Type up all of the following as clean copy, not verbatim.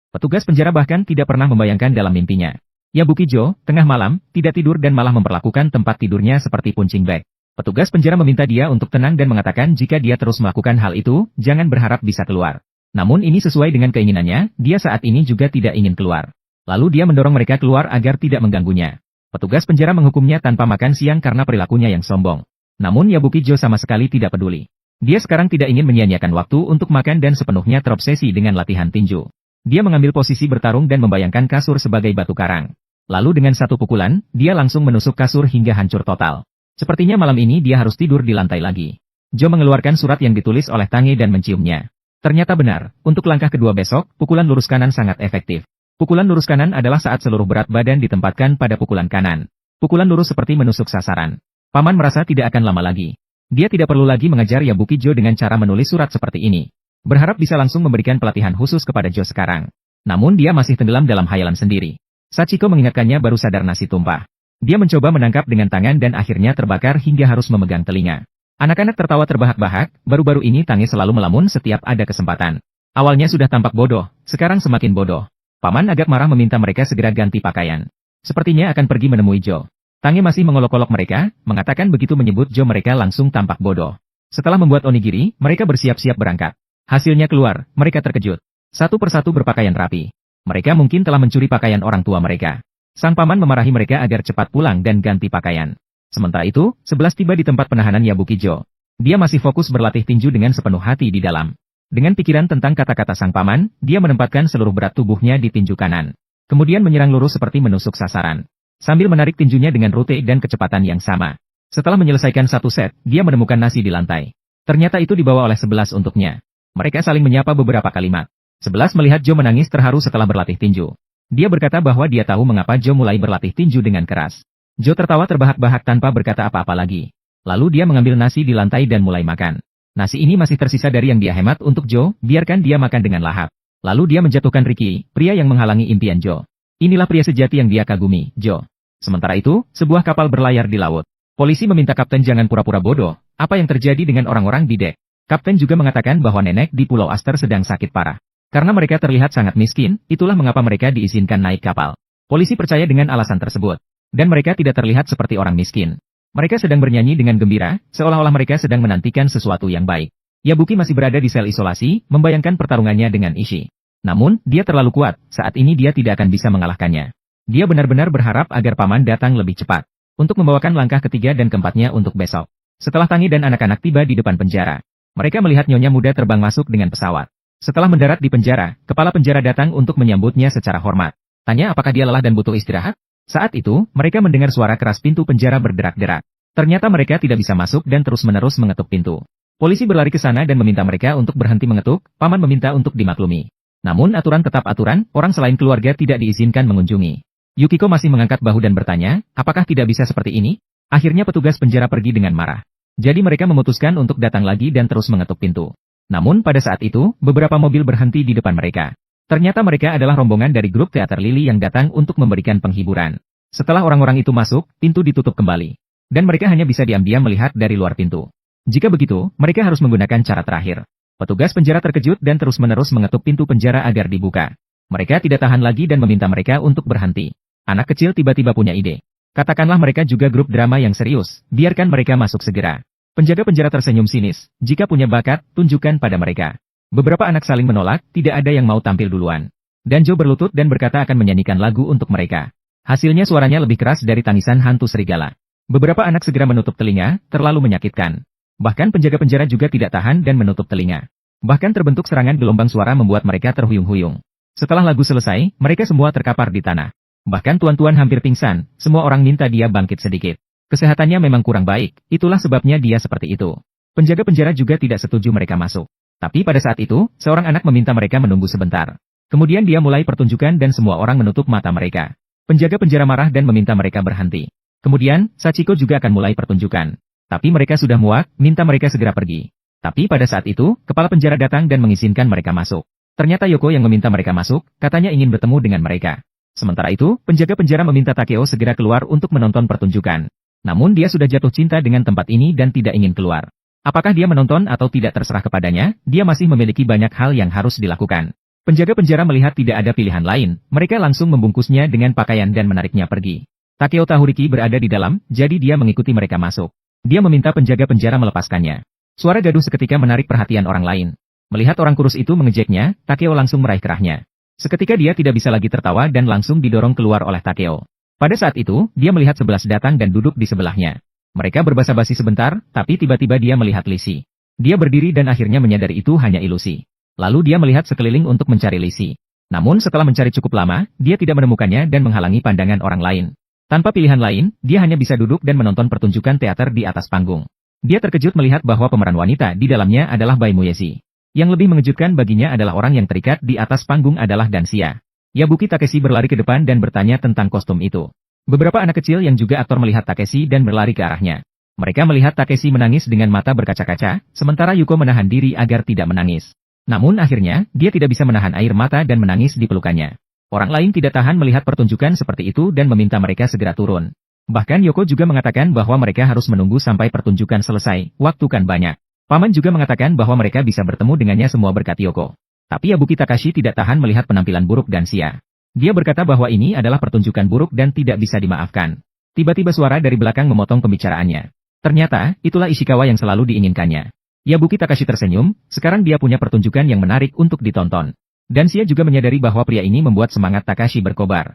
Petugas penjara bahkan tidak pernah membayangkan dalam mimpinya. Yabukijo, tengah malam, tidak tidur dan malah memperlakukan tempat tidurnya seperti punching bag. Petugas penjara meminta dia untuk tenang dan mengatakan jika dia terus melakukan hal itu, jangan berharap bisa keluar. Namun ini sesuai dengan keinginannya, dia saat ini juga tidak ingin keluar. Lalu dia mendorong mereka keluar agar tidak mengganggunya. Petugas penjara menghukumnya tanpa makan siang karena perilakunya yang sombong. Namun Yabukijo sama sekali tidak peduli. Dia sekarang tidak ingin menyia-nyiakan waktu untuk makan dan sepenuhnya terobsesi dengan latihan tinju. Dia mengambil posisi bertarung dan membayangkan kasur sebagai batu karang. Lalu dengan satu pukulan, dia langsung menusuk kasur hingga hancur total. Sepertinya malam ini dia harus tidur di lantai lagi. Jo mengeluarkan surat yang ditulis oleh Tange dan menciumnya. Ternyata benar, untuk langkah kedua besok, pukulan lurus kanan sangat efektif. Pukulan lurus kanan adalah saat seluruh berat badan ditempatkan pada pukulan kanan. Pukulan lurus seperti menusuk sasaran. Paman merasa tidak akan lama lagi. Dia tidak perlu lagi mengejar Yabukijo dengan cara menulis surat seperti ini. Berharap bisa langsung memberikan pelatihan khusus kepada Jo sekarang. Namun dia masih tenggelam dalam hayalan sendiri. Sachiko mengingatkannya baru sadar nasi tumpah. Dia mencoba menangkap dengan tangan dan akhirnya terbakar hingga harus memegang telinga. Anak-anak tertawa terbahak-bahak, baru-baru ini Tange selalu melamun setiap ada kesempatan. Awalnya sudah tampak bodoh, sekarang semakin bodoh. Paman agak marah meminta mereka segera ganti pakaian. Sepertinya akan pergi menemui Jo. Tange masih mengolok-olok mereka, mengatakan begitu menyebut Jo mereka langsung tampak bodoh. Setelah membuat onigiri, mereka bersiap-siap berangkat. Hasilnya keluar, mereka terkejut. Satu persatu berpakaian rapi. Mereka mungkin telah mencuri pakaian orang tua mereka. Sang paman memarahi mereka agar cepat pulang dan ganti pakaian. Sementara itu, 11 tiba di tempat penahanan Yabukijo. Dia masih fokus berlatih tinju dengan sepenuh hati di dalam. Dengan pikiran tentang kata-kata sang paman, dia menempatkan seluruh berat tubuhnya di tinju kanan. Kemudian menyerang lurus seperti menusuk sasaran. Sambil menarik tinjunya dengan rute dan kecepatan yang sama. Setelah menyelesaikan satu set, dia menemukan nasi di lantai. Ternyata itu dibawa oleh 11 untuknya. Mereka saling menyapa beberapa kalimat. 11 melihat Jo menangis terharu setelah berlatih tinju. Dia berkata bahwa dia tahu mengapa Jo mulai berlatih tinju dengan keras. Jo tertawa terbahak-bahak tanpa berkata apa-apa lagi. Lalu dia mengambil nasi di lantai dan mulai makan. Nasi ini masih tersisa dari yang dia hemat untuk Jo, biarkan dia makan dengan lahap. Lalu dia menjatuhkan Ricky, pria yang menghalangi impian Jo. Inilah pria sejati yang dia kagumi, Jo. Sementara itu, sebuah kapal berlayar di laut. Polisi meminta kapten jangan pura-pura bodoh. Apa yang terjadi dengan orang-orang di dek? Kapten juga mengatakan bahwa nenek di Pulau Aster sedang sakit parah. Karena mereka terlihat sangat miskin, itulah mengapa mereka diizinkan naik kapal. Polisi percaya dengan alasan tersebut. Dan mereka tidak terlihat seperti orang miskin. Mereka sedang bernyanyi dengan gembira, seolah-olah mereka sedang menantikan sesuatu yang baik. Yabuki masih berada di sel isolasi, membayangkan pertarungannya dengan Ishii. Namun, dia terlalu kuat, saat ini dia tidak akan bisa mengalahkannya. Dia benar-benar berharap agar paman datang lebih cepat. Untuk membawakan langkah ketiga dan keempatnya untuk besok. Setelah Tangi dan anak-anak tiba di depan penjara. Mereka melihat nyonya muda terbang masuk dengan pesawat. Setelah mendarat di penjara, kepala penjara datang untuk menyambutnya secara hormat. Tanya apakah dia lelah dan butuh istirahat? Saat itu, mereka mendengar suara keras pintu penjara berderak-derak. Ternyata mereka tidak bisa masuk dan terus-menerus mengetuk pintu. Polisi berlari ke sana dan meminta mereka untuk berhenti mengetuk, paman meminta untuk dimaklumi. Namun aturan tetap aturan, orang selain keluarga tidak diizinkan mengunjungi. Yukiko masih mengangkat bahu dan bertanya, apakah tidak bisa seperti ini? Akhirnya petugas penjara pergi dengan marah. Jadi mereka memutuskan untuk datang lagi dan terus mengetuk pintu. Namun pada saat itu, beberapa mobil berhenti di depan mereka. Ternyata mereka adalah rombongan dari grup teater Lili yang datang untuk memberikan penghiburan. Setelah orang-orang itu masuk, pintu ditutup kembali. Dan mereka hanya bisa diam-diam melihat dari luar pintu. Jika begitu, mereka harus menggunakan cara terakhir. Petugas penjara terkejut dan terus-menerus mengetuk pintu penjara agar dibuka. Mereka tidak tahan lagi dan meminta mereka untuk berhenti. Anak kecil tiba-tiba punya ide. Katakanlah mereka juga grup drama yang serius, biarkan mereka masuk segera. Penjaga penjara tersenyum sinis, jika punya bakat, tunjukkan pada mereka. Beberapa anak saling menolak, tidak ada yang mau tampil duluan. Dan Jo berlutut dan berkata akan menyanyikan lagu untuk mereka. Hasilnya suaranya lebih keras dari tangisan hantu serigala. Beberapa anak segera menutup telinga, terlalu menyakitkan. Bahkan penjaga penjara juga tidak tahan dan menutup telinga. Bahkan terbentuk serangan gelombang suara membuat mereka terhuyung-huyung. Setelah lagu selesai, mereka semua terkapar di tanah. Bahkan tuan-tuan hampir pingsan, semua orang minta dia bangkit sedikit. Kesehatannya memang kurang baik, itulah sebabnya dia seperti itu. Penjaga penjara juga tidak setuju mereka masuk. Tapi pada saat itu, seorang anak meminta mereka menunggu sebentar. Kemudian dia mulai pertunjukan dan semua orang menutup mata mereka. Penjaga penjara marah dan meminta mereka berhenti. Kemudian, Sachiko juga akan mulai pertunjukan. Tapi mereka sudah muak, minta mereka segera pergi. Tapi pada saat itu, kepala penjara datang dan mengizinkan mereka masuk. Ternyata Yoko yang meminta mereka masuk, katanya ingin bertemu dengan mereka. Sementara itu, penjaga penjara meminta Takeo segera keluar untuk menonton pertunjukan. Namun dia sudah jatuh cinta dengan tempat ini dan tidak ingin keluar. Apakah dia menonton atau tidak terserah kepadanya, dia masih memiliki banyak hal yang harus dilakukan. Penjaga penjara melihat tidak ada pilihan lain, mereka langsung membungkusnya dengan pakaian dan menariknya pergi. Takeo Tahuriki berada di dalam, jadi dia mengikuti mereka masuk. Dia meminta penjaga penjara melepaskannya. Suara gaduh seketika menarik perhatian orang lain. Melihat orang kurus itu mengejeknya, Takeo langsung meraih kerahnya. Seketika dia tidak bisa lagi tertawa dan langsung didorong keluar oleh Takeo. Pada saat itu, dia melihat 11 datang dan duduk di sebelahnya. Mereka berbasa-basi sebentar, tapi tiba-tiba dia melihat Lisi. Dia berdiri dan akhirnya menyadari itu hanya ilusi. Lalu dia melihat sekeliling untuk mencari Lisi. Namun setelah mencari cukup lama, dia tidak menemukannya dan menghalangi pandangan orang lain. Tanpa pilihan lain, dia hanya bisa duduk dan menonton pertunjukan teater di atas panggung. Dia terkejut melihat bahwa pemeran wanita di dalamnya adalah Bai Muyezi. Yang lebih mengejutkan baginya adalah orang yang terikat di atas panggung adalah Dansia. Yabuki Takeshi berlari ke depan dan bertanya tentang kostum itu. Beberapa anak kecil yang juga aktor melihat Takeshi dan berlari ke arahnya. Mereka melihat Takeshi menangis dengan mata berkaca-kaca, sementara Yuko menahan diri agar tidak menangis. Namun akhirnya, dia tidak bisa menahan air mata dan menangis di pelukannya. Orang lain tidak tahan melihat pertunjukan seperti itu dan meminta mereka segera turun. Bahkan Yoko juga mengatakan bahwa mereka harus menunggu sampai pertunjukan selesai, waktu kan banyak. Paman juga mengatakan bahwa mereka bisa bertemu dengannya semua berkat Yoko. Tapi Yabuki Takashi tidak tahan melihat penampilan buruk Dansia. Dia berkata bahwa ini adalah pertunjukan buruk dan tidak bisa dimaafkan. Tiba-tiba suara dari belakang memotong pembicaraannya. Ternyata, itulah Ishikawa yang selalu diinginkannya. Yabuki Takashi tersenyum, sekarang dia punya pertunjukan yang menarik untuk ditonton. Dansia juga menyadari bahwa pria ini membuat semangat Takashi berkobar.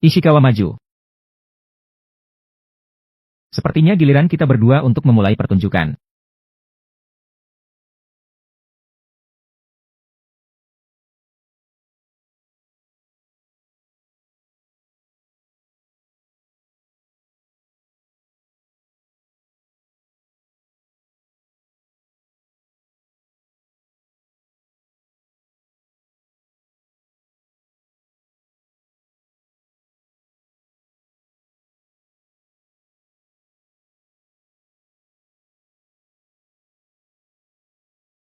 Ishikawa maju. Sepertinya giliran kita berdua untuk memulai pertunjukan.